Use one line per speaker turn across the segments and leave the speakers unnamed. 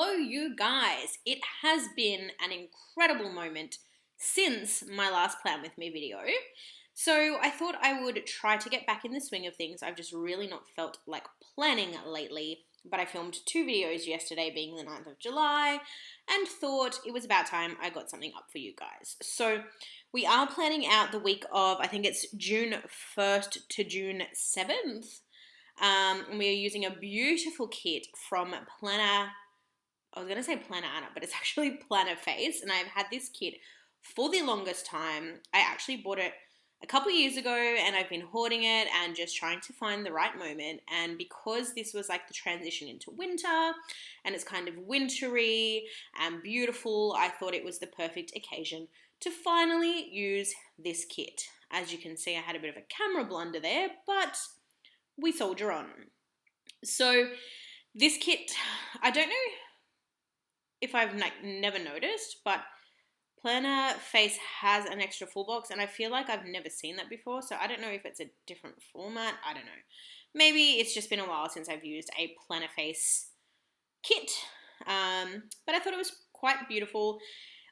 Hello, you guys. It has been an incredible moment since my last Plan With Me video. So I thought I would try to get back in the swing of things. I've just really not felt like planning lately, but I filmed 2 videos yesterday, being the 9th of July, and thought it was about time I got something up for you guys. So we are planning out the week of, I think it's June 1st to June 7th. And we are using a beautiful kit from Planner. I was going to say Planner Anna, but it's actually Planner Face, and I've had this kit for the longest time. I actually bought it a couple years ago, and I've been hoarding it and just trying to find the right moment. And because this was like the transition into winter, and it's kind of wintry and beautiful, I thought it was the perfect occasion to finally use this kit. As you can see, I had a bit of a camera blunder there, but we soldier on. So this kit, I don't know if I've never noticed, but Planner Face has an extra full box, and I feel like I've never seen that before, so I don't know if it's a different format. I don't know. Maybe it's just been a while since I've used a Planner Face kit, but I thought it was quite beautiful.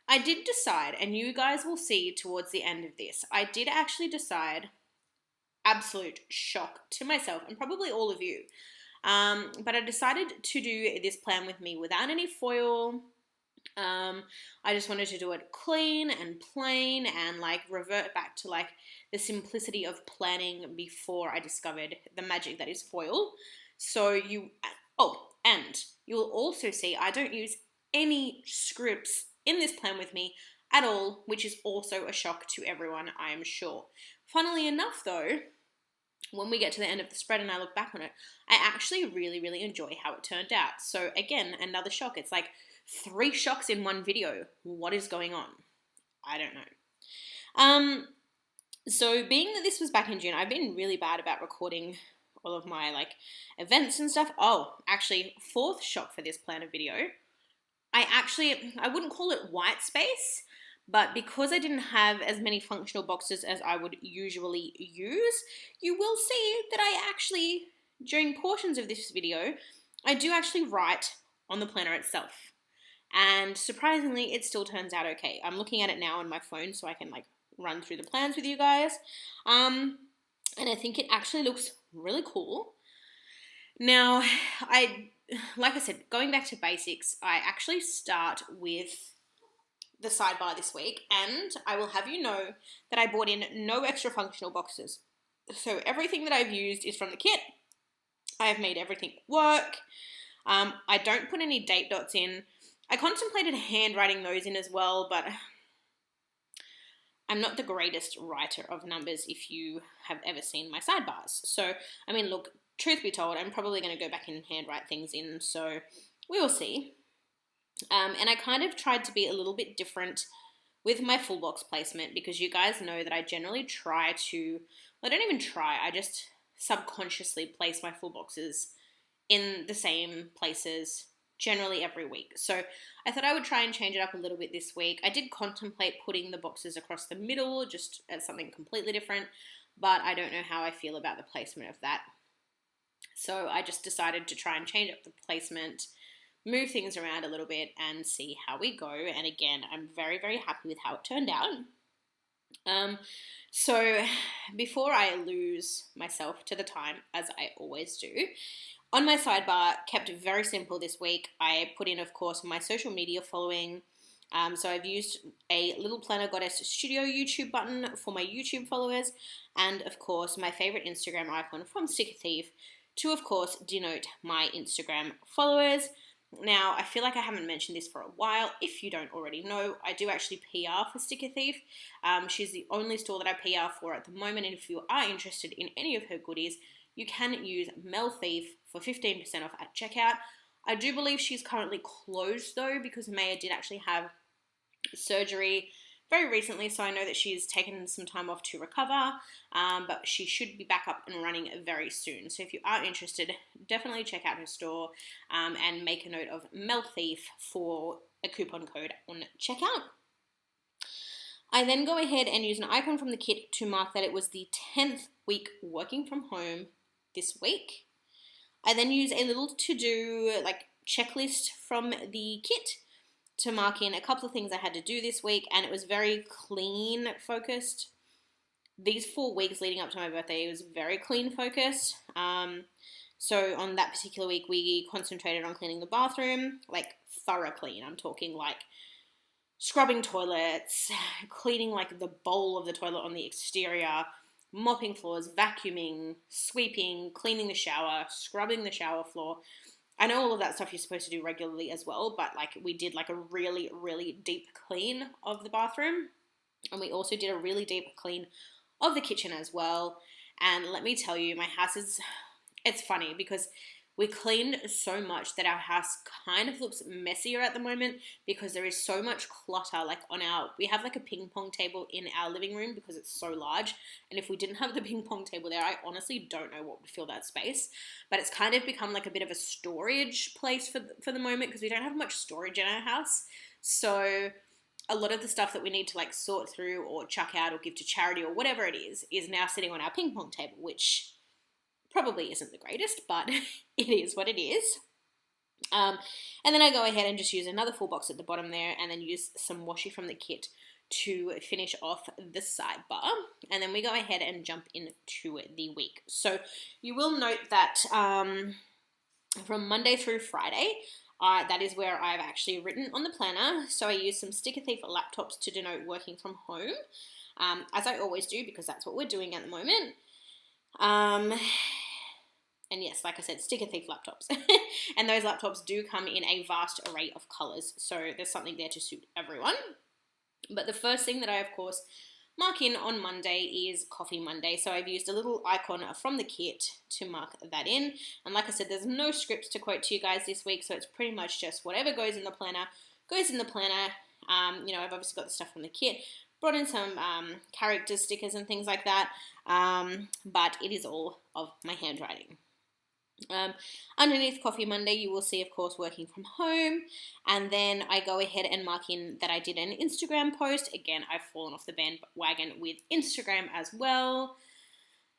I did decide, and you guys will see towards the end of this, I did actually decide, absolute shock to myself and probably all of you, but I decided to do this plan with me without any foil. I just wanted to do it clean and plain and like revert back to like the simplicity of planning before I discovered the magic that is foil. So and you will also see I don't use any scripts in this plan with me at all, which is also a shock to everyone, I am sure. Funnily enough though, when we get to the end of the spread and I look back on it, I actually really enjoy how it turned out. So again, another shock. It's like 3 shocks in one video. What is going on? I don't know. So being that this was back in June, I've been really bad about recording all of my like events and stuff. Oh, actually, 4th shock for this planner video. I wouldn't call it white space, but because I didn't have as many functional boxes as I would usually use, you will see that I actually, during portions of this video, I do actually write on the planner itself. And surprisingly, it still turns out okay. I'm looking at it now on my phone so I can like run through the plans with you guys. And I think it actually looks really cool. Now, like I said, going back to basics, I actually start with the sidebar this week, and I will have you know that I bought in no extra functional boxes. So everything that I've used is from the kit. I have made everything work. I don't put any date dots in. I contemplated handwriting those in as well, but I'm not the greatest writer of numbers if you have ever seen my sidebars. So, I mean, look, truth be told, I'm probably going to go back and handwrite things in, so we will see. And I kind of tried to be a little bit different with my full box placement because you guys know that I generally try to, well, I don't even try, I just subconsciously place my full boxes in the same places generally every week. So I thought I would try and change it up a little bit this week. I did contemplate putting the boxes across the middle just as something completely different, but I don't know how I feel about the placement of that. So I just decided to try and change up the placement, move things around a little bit and see how we go. And again, I'm very happy with how it turned out. So before I lose myself to the time, as I always do, on my sidebar, kept it very simple this week, I put in, of course, my social media following. So I've used a Little Planner Goddess Studio YouTube button for my YouTube followers, and of course my favorite Instagram icon from Sticker Thief to, of course, denote my Instagram followers. Now, I feel like I haven't mentioned this for a while. If you don't already know, I do actually PR for Sticker Thief. She's the only store that I PR for at the moment, and if you are interested in any of her goodies, you can use Mel Thief for 15% off at checkout. I do believe she's currently closed though, because Maya did actually have surgery very recently, so I know that she's taken some time off to recover, but she should be back up and running very soon. So if you are interested, definitely check out her store and make a note of Mel Thief for a coupon code on checkout. I then go ahead and use an icon from the kit to mark that it was the 10th week working from home this week. I then use a little to-do, like checklist from the kit to mark in a couple of things I had to do this week, and it was very clean focused. These 4 weeks leading up to my birthday, it was very clean focused. So on that particular week, we concentrated on cleaning the bathroom, like thorough clean. I'm talking like scrubbing toilets, cleaning like the bowl of the toilet on the exterior, mopping floors, vacuuming, sweeping, cleaning the shower, scrubbing the shower floor. I know all of that stuff you're supposed to do regularly as well, but like we did like a really, really deep clean of the bathroom. And we also did a really deep clean of the kitchen as well. And let me tell you, my house it's funny because we cleaned so much that our house kind of looks messier at the moment because there is so much clutter. Like we have like a ping pong table in our living room because it's so large. And if we didn't have the ping pong table there, I honestly don't know what would fill that space. But it's kind of become like a bit of a storage place for the moment because we don't have much storage in our house. So a lot of the stuff that we need to like sort through or chuck out or give to charity or whatever it is now sitting on our ping pong table, which probably isn't the greatest, but it is what it is. And then I go ahead and just use another full box at the bottom there and then use some washi from the kit to finish off the sidebar. And then we go ahead and jump into the week. So you will note that from Monday through Friday, that is where I've actually written on the planner. So I use some Sticker Thief laptops to denote working from home, as I always do because that's what we're doing at the moment. And yes, like I said, Sticker Thief laptops. And those laptops do come in a vast array of colors, so there's something there to suit everyone. But the first thing that I, of course, mark in on Monday is Coffee Monday. So I've used a little icon from the kit to mark that in. And like I said, there's no scripts to quote to you guys this week, so it's pretty much just whatever goes in the planner, goes in the planner. I've obviously got the stuff from the kit, brought in some character stickers and things like that, but it is all of my handwriting. Underneath Coffee Monday, you will see, of course, working from home, and then I go ahead and mark in that I did an Instagram post. Again, I've fallen off the bandwagon with Instagram as well.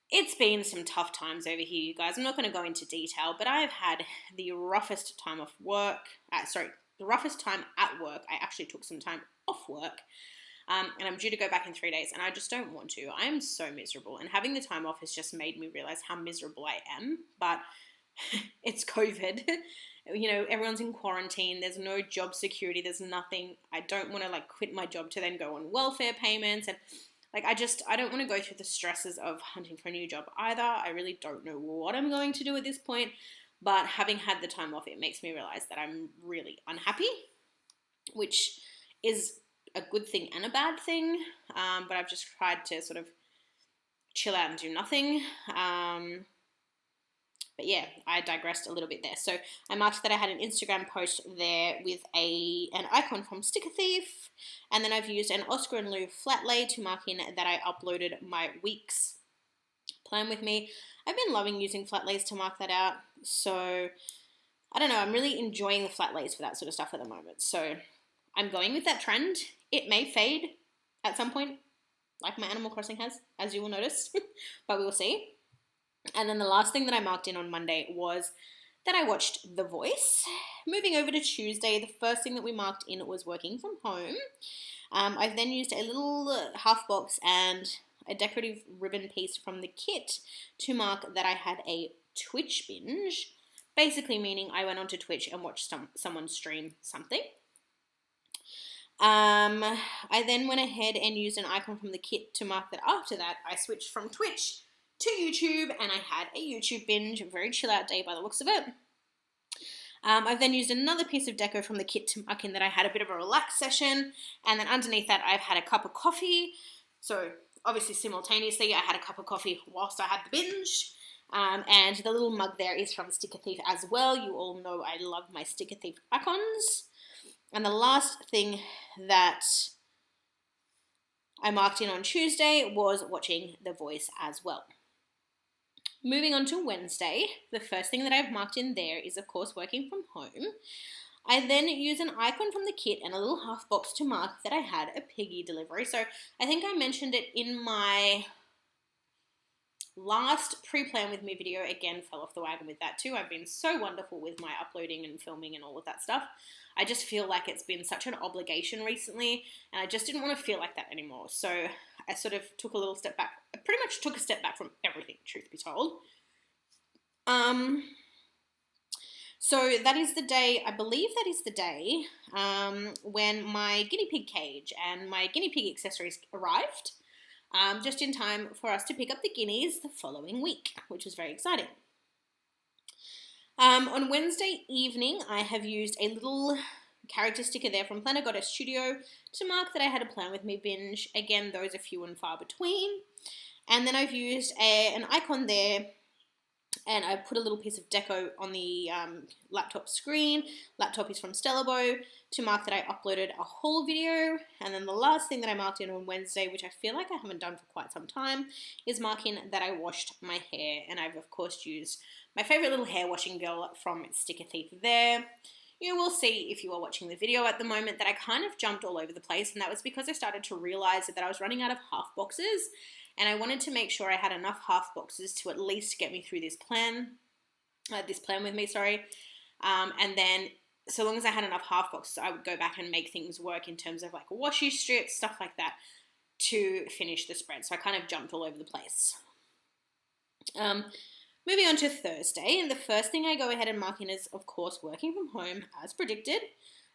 It's been some tough times over here, you guys. I'm not going to go into detail, but I've had the roughest time off work. The roughest time at work. I actually took some time off work. And I'm due to go back in 3 days, and I just don't want to. I am so miserable, and having the time off has just made me realize how miserable I am, but it's COVID. Everyone's in quarantine. There's no job security. There's nothing. I don't want to like quit my job to then go on welfare payments, and like I don't want to go through the stresses of hunting for a new job either. I really don't know what I'm going to do at this point, but having had the time off, it makes me realize that I'm really unhappy, which is a good thing and a bad thing, but I've just tried to sort of chill out and do nothing. But yeah, I digressed a little bit there. So I marked that I had an Instagram post there with an icon from Sticker Thief, and then I've used an Oscar and Lou flat lay to mark in that I uploaded my week's plan with me. I've been loving using flat lays to mark that out, so I don't know, I'm really enjoying the flat lays for that sort of stuff at the moment. So I'm going with that trend. It may fade at some point, like my Animal Crossing has, as you will notice, but we will see. And then the last thing that I marked in on Monday was that I watched The Voice. Moving over to Tuesday, the first thing that we marked in was working from home. I've then used a little half box and a decorative ribbon piece from the kit to mark that I had a Twitch binge, basically meaning I went onto Twitch and watched someone stream something. I then went ahead and used an icon from the kit to mark that after that I switched from Twitch to YouTube, and I had a YouTube binge, a very chill out day by the looks of it. I've then used another piece of deco from the kit to mark in that I had a bit of a relaxed session, and then underneath that I've had a cup of coffee. So obviously simultaneously I had a cup of coffee whilst I had the binge, and the little mug there is from Sticker Thief as well. You all know I love my Sticker Thief icons. And the last thing that I marked in on Tuesday was watching The Voice as well. Moving on to Wednesday, the first thing that I've marked in there is, of course, working from home. I then use an icon from the kit and a little half box to mark that I had a piggy delivery. So I think I mentioned it in my last pre-plan with me video, again, fell off the wagon with that too. I've been so wonderful with my uploading and filming and all of that stuff. I just feel like it's been such an obligation recently, and I just didn't want to feel like that anymore. So I sort of took a little step back. I pretty much took a step back from everything, truth be told. So that is the day, I believe that is the day when my guinea pig cage and my guinea pig accessories arrived, just in time for us to pick up the guineas the following week, which was very exciting. On Wednesday evening, I have used a little character sticker there from Planner Goddess Studio to mark that I had a Plan With Me binge. Again, those are few and far between. And then I've used an icon there, and I put a little piece of deco on the laptop screen. Laptop is from Stellabo, to mark that I uploaded a whole video. And then the last thing that I marked in on Wednesday, which I feel like I haven't done for quite some time, is marking that I washed my hair. And I've, of course, used my favorite little hair washing girl from Sticker Thief there. You will see if you are watching the video at the moment that I kind of jumped all over the place, and that was because I started to realize that I was running out of half boxes, and I wanted to make sure I had enough half boxes to at least get me through this plan with me, sorry. And then so long as I had enough half boxes, I would go back and make things work in terms of like washi strips, stuff like that, to finish the spread. So I kind of jumped all over the place. Moving on to Thursday, and the first thing I go ahead and mark in is, of course, working from home, as predicted.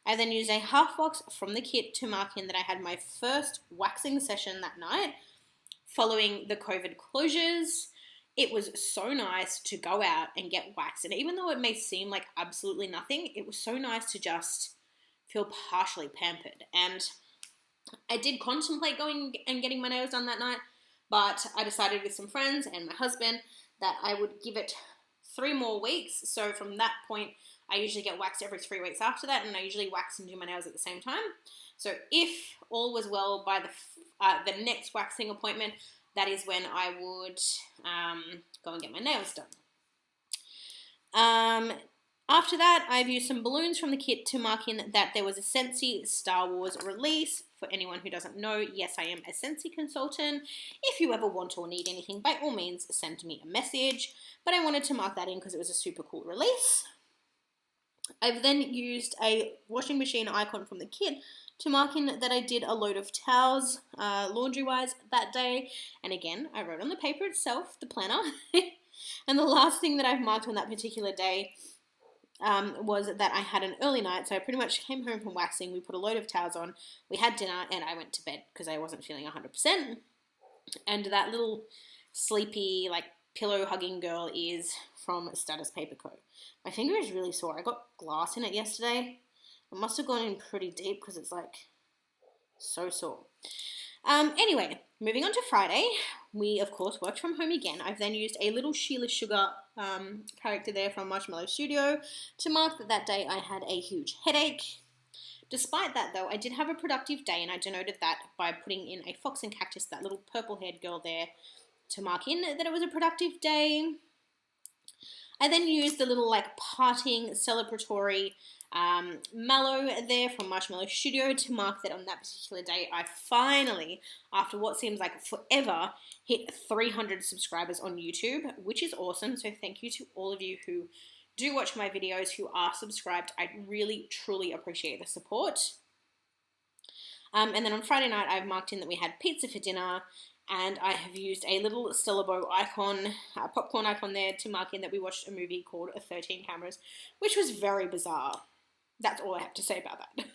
I then used a half box from the kit to mark in that I had my first waxing session that night, following the COVID closures. It was so nice to go out and get waxed, and even though it may seem like absolutely nothing, it was so nice to just feel partially pampered. And I did contemplate going and getting my nails done that night, but I decided with some friends and my husband that I would give it 3 more weeks. So from that point, I usually get waxed every 3 weeks after that, and I usually wax and do my nails at the same time. So if all was well by the next waxing appointment, that is when I would go and get my nails done. After that, I've used some balloons from the kit to mark in that there was a Scentsy Star Wars release. For anyone who doesn't know, yes, I am a Scentsy consultant. If you ever want or need anything, by all means, send me a message. But I wanted to mark that in because it was a super cool release. I've then used a washing machine icon from the kit to mark in that I did a load of towels, laundry-wise, that day. And again, I wrote on the paper itself, the planner. And the last thing that I've marked on that particular day was that I had an early night, so I pretty much came home from waxing, we put a load of towels on, we had dinner, and I went to bed because I wasn't feeling 100%. And that little sleepy, like, pillow-hugging girl is from Status Paper Co. My finger is really sore. I got glass in it yesterday. It must have gone in pretty deep because it's, like, so sore. Anyway, moving on to Friday, we, of course, worked from home again. I've then used a little Sheila Sugar character there from Marshmallow Studio to mark that day I had a huge headache. Despite that, though, I did have a productive day, and I denoted that by putting in a fox and cactus, that little purple-haired girl there, to mark in that it was a productive day. I then used the little, like, parting celebratory mallow there from Marshmallow Studio to mark that on that particular day I finally, after what seems like forever, hit 300 subscribers on YouTube, which is awesome. So thank you to all of you who do watch my videos, who are subscribed. I really, truly appreciate the support. And then on Friday night, I've marked in that we had pizza for dinner, and I have used a little Stellabo icon, popcorn icon there, to mark in that we watched a movie called 13 Cameras, which was very bizarre. That's all I have to say about that.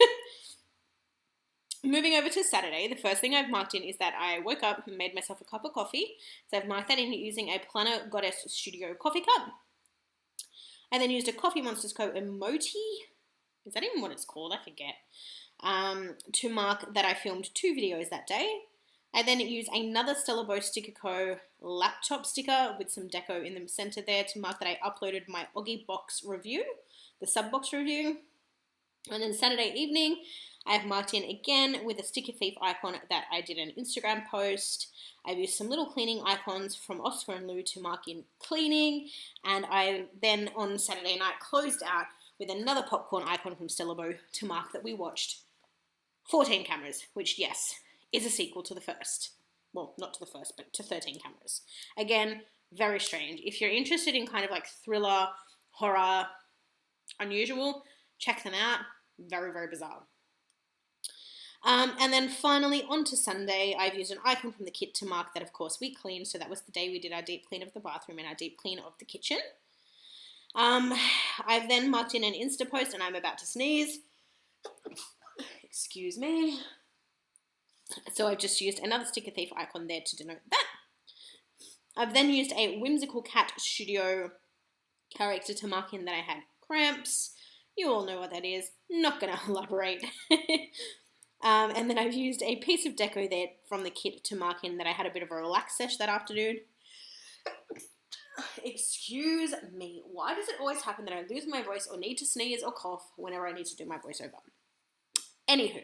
Moving over to Saturday, the first thing I've marked in is that I woke up and made myself a cup of coffee. So I've marked that in using a Planner Goddess Studio coffee cup. I then used a Coffee Monsters Co. emoji. Is that even what it's called? I forget. To mark that I filmed 2 videos that day. I then used another Stellabo Sticker Co. laptop sticker with some deco in the center there to mark that I uploaded my Oggy box review, the sub box review. And then Saturday evening, I have marked in again with a Sticker Thief icon that I did an Instagram post. I've used some little cleaning icons from Oscar and Lou to mark in cleaning. And I then on Saturday night closed out with another popcorn icon from Stellabo to mark that we watched 14 Cameras, which, yes, is a sequel to the first. well, not to the first, but to 13 cameras. Again, very strange. If you're interested in kind of like thriller, horror, unusual, check them out. Very, very bizarre. And then finally, on to Sunday, I've used an icon from the kit to mark that, of course, we cleaned. So that was the day we did our deep clean of the bathroom and our deep clean of the kitchen. I've then marked in an Insta post, and I'm about to sneeze. Excuse me. So I've just used another sticker thief icon there to denote that. I've then used a Whimsical Cat Studio character to mark in that I had cramps. You all know what that is. Not going to elaborate. And then I've used a piece of deco there from the kit to mark in that I had a bit of a relax sesh that afternoon. Excuse me. Why does it always happen that I lose my voice or need to sneeze or cough whenever I need to do my voiceover? Anywho.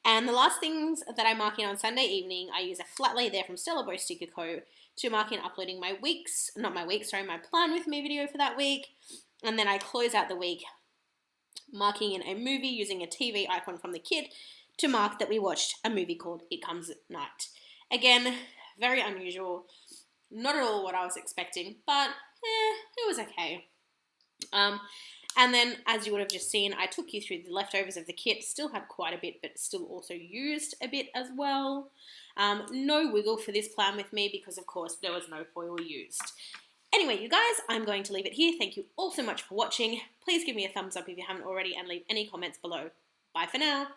And the last things that I mark in on Sunday evening, I use a flat lay there from Stella Bow Sticker Co. to mark in uploading my plan with me video for that week. And then I close out the week marking in a movie using a TV icon from the kit to mark that we watched a movie called It Comes at Night. Again, very unusual. Not at all what I was expecting, but it was okay. And then, as you would have just seen, I took you through the leftovers of the kit. Still had quite a bit, but still also used a bit as well. No wiggle for this plan with me because, of course, there was no foil used. Anyway, you guys, I'm going to leave it here. Thank you all so much for watching. Please give me a thumbs up if you haven't already and leave any comments below. Bye for now.